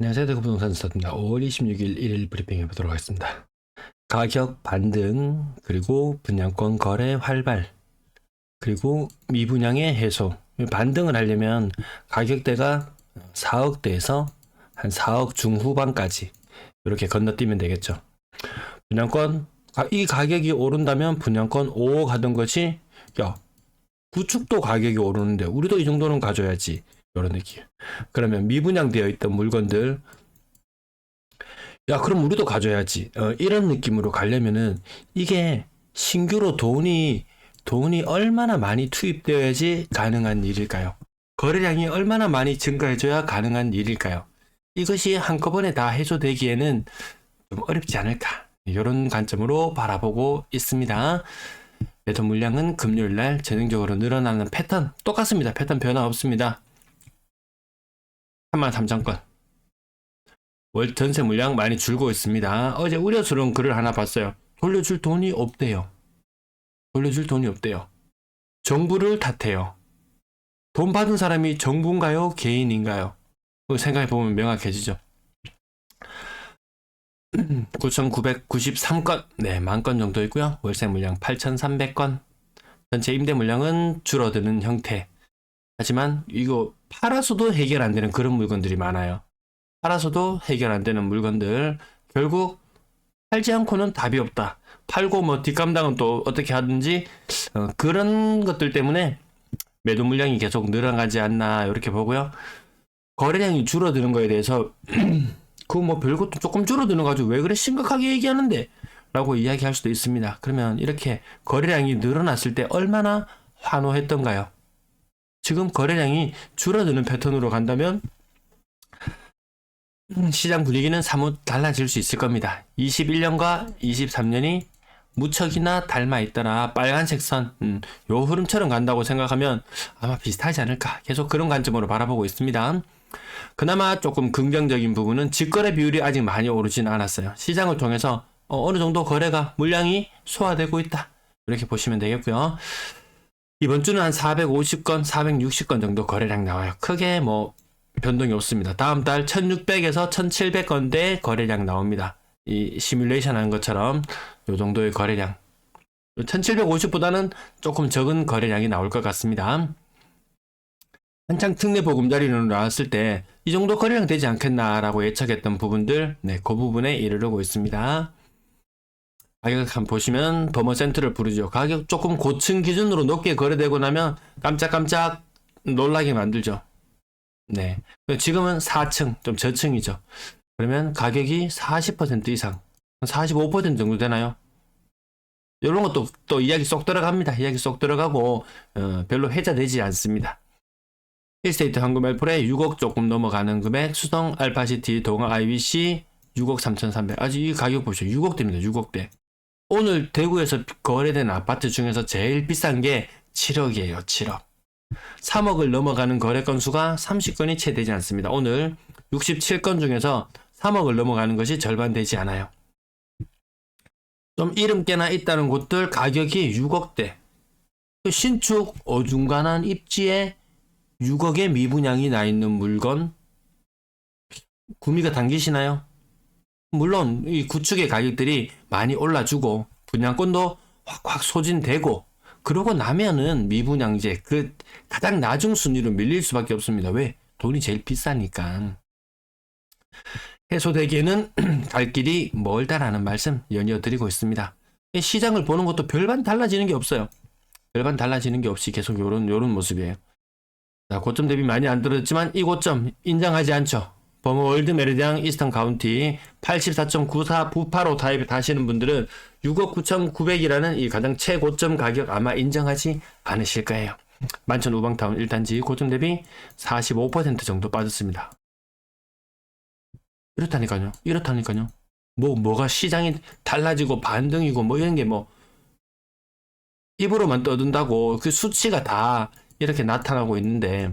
안녕하세요. 대구부동산 스타트입니다. 5월 26일 일일 브리핑 해보도록 하겠습니다. 가격 반등, 그리고 분양권 거래 활발, 그리고 미분양의 해소. 반등을 하려면 가격대가 4억대에서 한 4억 중후반까지 이렇게 건너뛰면 되겠죠. 분양권, 이 가격이 오른다면 분양권 5억 하던 것이, 야, 구축도 가격이 오르는데 우리도 이 정도는 가져야지. 이런 느낌. 그러면 미분양되어 있던 물건들, 야, 그럼 우리도 가져야지. 이런 느낌으로 가려면은 이게 신규로 돈이 얼마나 많이 투입되어야지 가능한 일일까요? 거래량이 얼마나 많이 증가해줘야 가능한 일일까요? 이것이 한꺼번에 다 해소되기에는 좀 어렵지 않을까? 이런 관점으로 바라보고 있습니다. 매도 물량은 금요일날 전형적으로 늘어나는 패턴 똑같습니다. 패턴 변화 없습니다. 33,000건. 월 전세 물량 많이 줄고 있습니다. 어제 우려스러운 글을 하나 봤어요. 돌려줄 돈이 없대요. 돌려줄 돈이 없대요. 정부를 탓해요. 돈 받은 사람이 정부인가요? 개인인가요? 생각해보면 명확해지죠. 9,993건, 네, 10,000건 정도 있고요. 월세 물량 8,300건. 전체 임대 물량은 줄어드는 형태. 하지만 이거 팔아서도 해결 안 되는 그런 물건들이 많아요. 팔아서도 해결 안 되는 물건들, 결국 팔지 않고는 답이 없다. 팔고 뭐 뒷감당은 또 어떻게 하든지 그런 것들 때문에 매도 물량이 계속 늘어나지 않나 이렇게 보고요. 거래량이 줄어드는 거에 대해서 그 뭐 별것도 조금 줄어드는 거 가지고 왜 그래 심각하게 얘기하는데 라고 이야기할 수도 있습니다. 그러면 이렇게 거래량이 늘어났을 때 얼마나 환호했던가요? 지금 거래량이 줄어드는 패턴으로 간다면 시장 분위기는 사뭇 달라질 수 있을 겁니다. 21년과 23년이 무척이나 닮아 있더라. 빨간색 선, 요 흐름처럼 간다고 생각하면 아마 비슷하지 않을까. 계속 그런 관점으로 바라보고 있습니다. 그나마 조금 긍정적인 부분은 직거래 비율이 아직 많이 오르진 않았어요. 시장을 통해서 어느 정도 거래가 물량이 소화되고 있다. 이렇게 보시면 되겠고요. 이번 주는 한 450건, 460건 정도 거래량 나와요. 크게 뭐 변동이 없습니다. 다음 달 1600에서 1700건대 거래량 나옵니다. 이 시뮬레이션 하는 것처럼 이 정도의 거래량. 1750보다는 조금 적은 거래량이 나올 것 같습니다. 한창 특례 보금자리로 나왔을 때 이 정도 거래량 되지 않겠나라고 예측했던 부분들, 네, 그 부분에 이르르고 있습니다. 가격 한번 보시면 더머센트를 부르죠. 가격 조금 고층 기준으로 높게 거래되고 나면 깜짝깜짝 놀라게 만들죠. 네. 지금은 4층, 좀 저층이죠. 그러면 가격이 40% 이상, 45% 정도 되나요? 이런 것도 또 이야기 쏙 들어갑니다. 이야기 쏙 들어가고, 별로 해자되지 않습니다. 1스테이트 황금알풀에 6억 조금 넘어가는 금액, 수성 알파시티 동아 IBC 6억 3,300. 아직 이 가격 보시죠. 6억대입니다. 6억대. 오늘 대구에서 거래된 아파트 중에서 제일 비싼 게 7억이에요. 7억. 3억을 넘어가는 거래 건수가 30건이 채 되지 않습니다. 오늘 67건 중에서 3억을 넘어가는 것이 절반 되지 않아요. 좀 이름께나 있다는 곳들 가격이 6억대. 신축 어중간한 입지에 6억의 미분양이 나 있는 물건 구미가 당기시나요? 물론 이 구축의 가격들이 많이 올라주고 분양권도 확확 소진되고 그러고 나면은 미분양제 그 가장 나중 순위로 밀릴 수밖에 없습니다. 왜? 돈이 제일 비싸니까. 해소되기에는 갈 길이 멀다라는 말씀 연이어 드리고 있습니다. 시장을 보는 것도 별반 달라지는 게 없어요. 별반 달라지는 게 없이 계속 요런 모습이에요. 자, 고점 대비 많이 안 떨어졌지만 이 고점 인정하지 않죠. 버머 월드 메리디앙 이스턴 카운티 84.94 부파로 타입하시는 분들은 6억 9,900이라는 이 가장 최고점 가격 아마 인정하지 않으실 거예요. 만천 우방타운 1단지 고점 대비 45% 정도 빠졌습니다. 이렇다니까요. 뭐가 시장이 달라지고 반등이고 뭐 이런 게 뭐 입으로만 떠든다고 그 수치가 다 이렇게 나타나고 있는데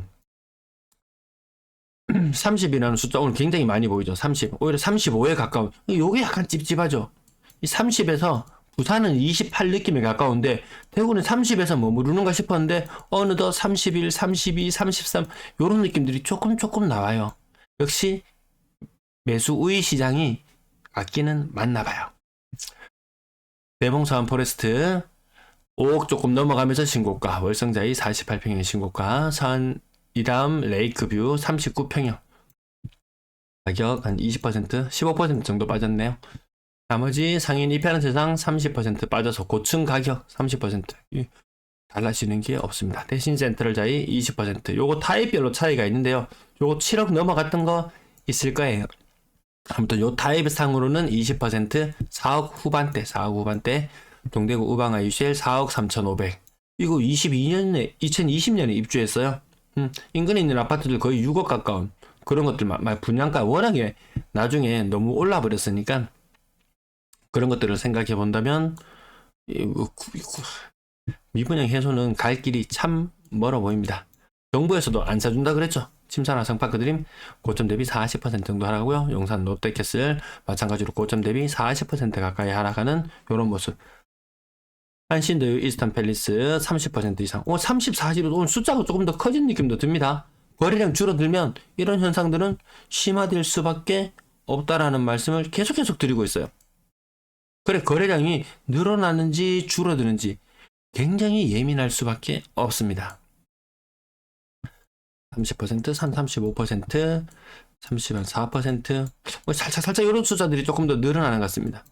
30이라는 숫자 오늘 굉장히 많이 보이죠. 30. 오히려 35에 가까운. 요게 약간 찝찝하죠. 이 30에서 부산은 28 느낌에 가까운데 대구는 30에서 머무르는가 싶었는데 어느덧 31, 32, 33 요런 느낌들이 조금 나와요. 역시 매수 우위 시장이 맞기는 맞나 봐요. 대봉사원 포레스트 5억 조금 넘어가면서 신고가, 월성자이 48평형 신고가, 이 다음 레이크뷰 39평형 가격 한 20%, 15% 정도 빠졌네요. 나머지 상인 2편한 세상 30% 빠져서 고층 가격 30% 달라지는 게 없습니다. 대신 센트럴자이 20%. 요거 타입별로 차이가 있는데요. 요거 7억 넘어갔던 거 있을 거예요. 아무튼 요 타입 상으로는 20%, 4억 후반대, 동대구 우방아 유실 4억 3,500. 이거 2020년에 입주했어요. 인근에 있는 아파트들 거의 6억 가까운 그런 것들만, 분양가 워낙에 나중에 너무 올라 버렸으니까 그런 것들을 생각해 본다면 미분양 해소는 갈 길이 참 멀어 보입니다. 정부에서도 안 사준다 그랬죠. 침산화 성파크 드림 고점 대비 40% 정도 하락하고요. 용산 롯데캐슬 마찬가지로 고점 대비 40% 가까이 하락하는 이런 모습. 한신드 이스턴 팰리스 30% 이상. 30, 40도 오늘 숫자가 조금 더 커진 느낌도 듭니다. 거래량 줄어들면 이런 현상들은 심화될 수밖에 없다라는 말씀을 계속 드리고 있어요. 그래, 거래량이 늘어나는지 줄어드는지 굉장히 예민할 수밖에 없습니다. 30%, 35%, 34%, 살짝 이런 숫자들이 조금 더 늘어나는 것 같습니다.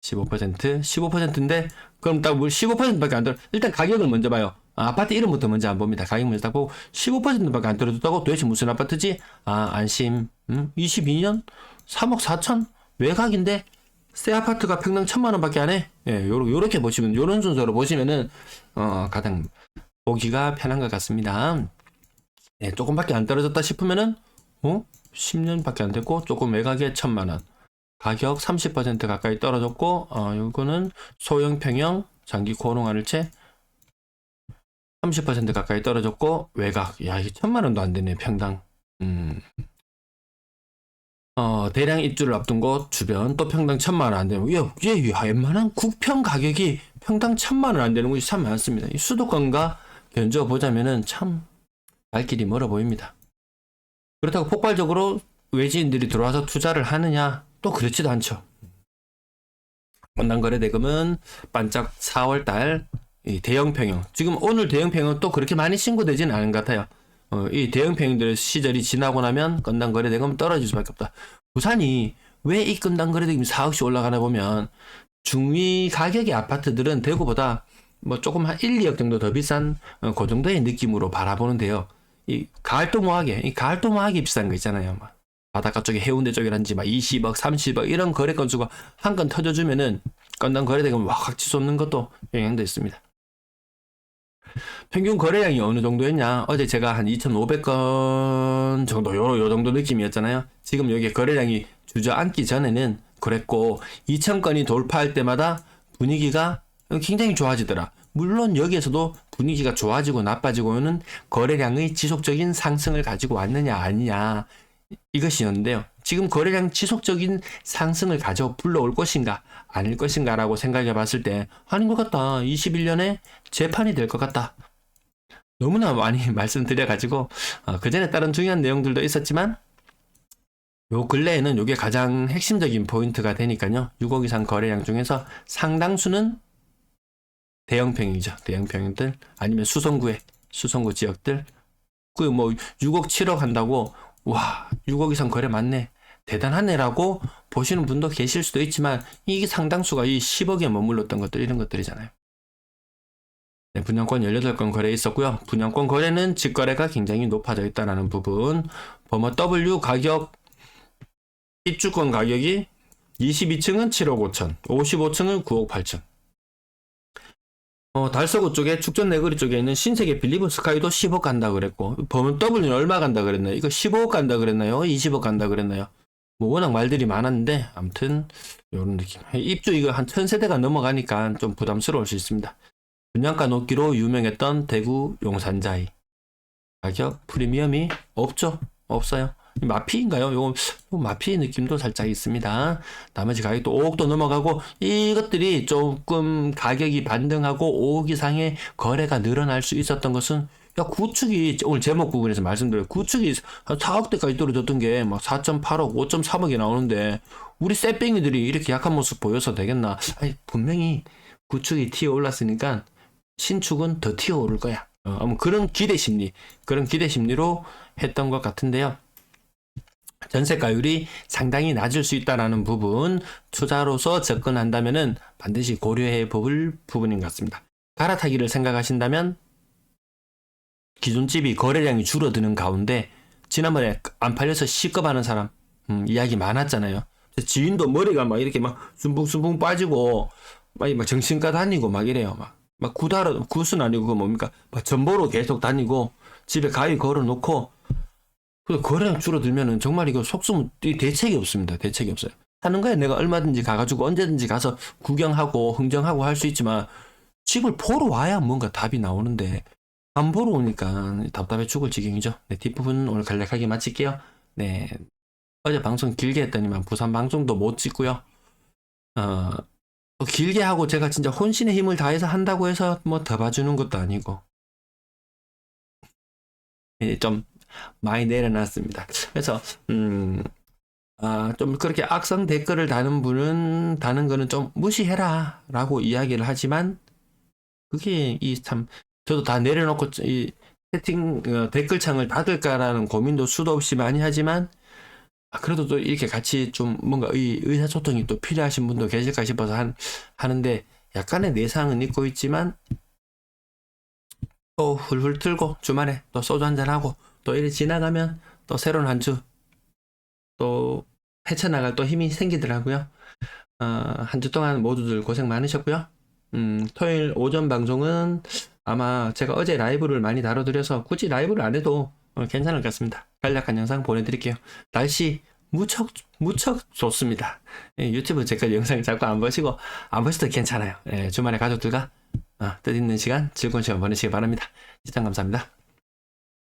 15%인데 그럼 딱 15%밖에 안 들어. 일단 가격을 먼저 봐요. 아파트 이름부터 먼저 안 봅니다. 가격 먼저 딱 보고 15%밖에 안 떨어졌다고 도대체 무슨 아파트지? 안심. 22년 3억 4천 외곽인데 새 아파트가 평당 1,000만 원밖에 안 해. 예, 요렇게 보시면, 요런 순서로 보시면은 가장 보기가 편한 것 같습니다. 예, 조금밖에 안 떨어졌다 싶으면은 10년밖에 안 됐고 조금 외곽에 1,000만 원. 가격 30% 가까이 떨어졌고 요거는 소형 평형 장기 고농하늘채 30% 가까이 떨어졌고 외곽. 야, 이게 1,000만 원도 안 되네, 평당. 대량 입주를 앞둔 곳 주변 또 평당 1,000만 원 안 되는, 웬만한 국평 가격이 평당 1,000만 원 안 되는 곳이 참 많습니다. 이 수도권과 견주어 보자면은 참 갈 길이 멀어 보입니다. 그렇다고 폭발적으로 외지인들이 들어와서 투자를 하느냐? 또 그렇지도 않죠. 원당 거래 대금은 반짝 4월달 대형 평형, 지금 오늘 대형 평형 또 그렇게 많이 신고되지는 않은 것 같아요. 이 대형 평형들의 시절이 지나고 나면 건당 거래 대금 떨어질 수밖에 없다. 부산이 왜 이 건당 거래 대금이 4억씩 올라가나 보면 중위 가격의 아파트들은 대구보다 뭐 조금 한 1, 2억 정도 더 비싼 그 정도의 느낌으로 바라보는데요. 이 가을도모하게 비싼 거 있잖아요. 막 바닷가 쪽에 해운대 쪽이란지 막 20억, 30억 이런 거래 건수가 한 건 터져주면은 건당 거래 대금 확 치솟는 것도 영향도 있습니다. 평균 거래량이 어느 정도였냐? 어제 제가 한 2,500건 정도 요 정도 느낌이었잖아요. 지금 여기 거래량이 주저앉기 전에는 그랬고 2,000건이 돌파할 때마다 분위기가 굉장히 좋아지더라. 물론 여기에서도 분위기가 좋아지고 나빠지고는 거래량의 지속적인 상승을 가지고 왔느냐 아니냐 이것이었는데요. 지금 거래량 지속적인 상승을 가져 불러올 것인가 아닐 것인가 라고 생각해 봤을 때 아닌 것 같다. 21년에 재판이 될 것 같다. 너무나 많이 말씀드려가지고 그 전에 다른 중요한 내용들도 있었지만 요 근래에는 이게 가장 핵심적인 포인트가 되니까요. 6억 이상 거래량 중에서 상당수는 대형평이죠. 대형평들 아니면 수성구 지역들 그 뭐 6억 7억 한다고 와 6억 이상 거래 맞네 대단하네라고 보시는 분도 계실 수도 있지만 이게 상당수가 이 10억에 머물렀던 것들 이런 것들이잖아요. 네, 분양권 18건 거래 있었고요. 분양권 거래는 직거래가 굉장히 높아져 있다는 부분. 범어 W 가격 입주권 가격이 22층은 7억 5천, 55층은 9억 8천. 달서구 쪽에 축전 내거리 쪽에 있는 신세계 빌리브 스카이도 10억 간다 그랬고, 범은 W는 얼마 간다 그랬나요? 이거 15억 간다 그랬나요? 20억 간다 그랬나요? 뭐 워낙 말들이 많았는데 아무튼 요런 느낌. 입주 이거 한 1,000세대가 넘어가니까 좀 부담스러울 수 있습니다. 분양가 높기로 유명했던 대구 용산자이 가격 프리미엄이 없어요. 마피인가요? 요거 마피 느낌도 살짝 있습니다. 나머지 가격도 5억도 넘어가고 이것들이 조금 가격이 반등하고 5억 이상의 거래가 늘어날 수 있었던 것은 야, 구축이, 오늘 제목 부분에서 말씀드려요. 구축이 한 4억대까지 떨어졌던 게 막 4.8억, 5.3억이 나오는데, 우리 쎄뱅이들이 이렇게 약한 모습 보여서 되겠나? 아니, 분명히 구축이 튀어 올랐으니까, 신축은 더 튀어 오를 거야. 아마 그런 기대 심리로 했던 것 같은데요. 전세가율이 상당히 낮을 수 있다는 부분, 투자로서 접근한다면은 반드시 고려해 볼 부분인 것 같습니다. 갈아타기를 생각하신다면, 기존 집이 거래량이 줄어드는 가운데, 지난번에 안 팔려서 시급하는 사람, 이야기 많았잖아요. 지인도 머리가 막 이렇게 막 순붕순붕 빠지고, 막 정신과 다니고 막 이래요. 막 굿은 아니고, 그 뭡니까? 막 전보로 계속 다니고, 집에 가위 걸어놓고, 그 거래량 줄어들면은 정말 이거 속수무 대책이 없습니다. 대책이 없어요. 하는 거야 내가 얼마든지 가가지고 언제든지 가서 구경하고 흥정하고 할 수 있지만 집을 보러 와야 뭔가 답이 나오는데 안 보러 오니까 답답해 죽을 지경이죠. 네, 뒷부분 오늘 간략하게 마칠게요. 네, 어제 방송 길게 했더니만 부산 방송도 못 찍고요. 길게 하고 제가 진짜 혼신의 힘을 다해서 한다고 해서 뭐 더 봐주는 것도 아니고 좀 많이 내려놨습니다. 그래서 좀 그렇게 악성 댓글을 다는 거는 좀 무시해라 라고 이야기를 하지만 그게 저도 다 내려놓고 이 채팅 댓글창을 닫을까라는 고민도 수도 없이 많이 하지만 그래도 또 이렇게 같이 좀 뭔가 의사소통이 또 필요하신 분도 계실까 싶어서 하는데 약간의 내상은 있고 있지만 또 훌훌 틀고 주말에 또 소주 한잔하고 또 이래 지나가면 또 새로운 한 주 또 헤쳐나갈 또 힘이 생기더라고요. 한 주 동안 모두들 고생 많으셨고요. 토요일 오전 방송은 아마 제가 어제 라이브를 많이 다뤄드려서 굳이 라이브를 안 해도 괜찮을 것 같습니다. 간략한 영상 보내드릴게요. 날씨 무척 좋습니다. 유튜브 제거 영상 자꾸 안 보시고 안 보셔도 괜찮아요. 주말에 가족들과 뜻있는 시간 즐거운 시간 보내시기 바랍니다. 시청 감사합니다.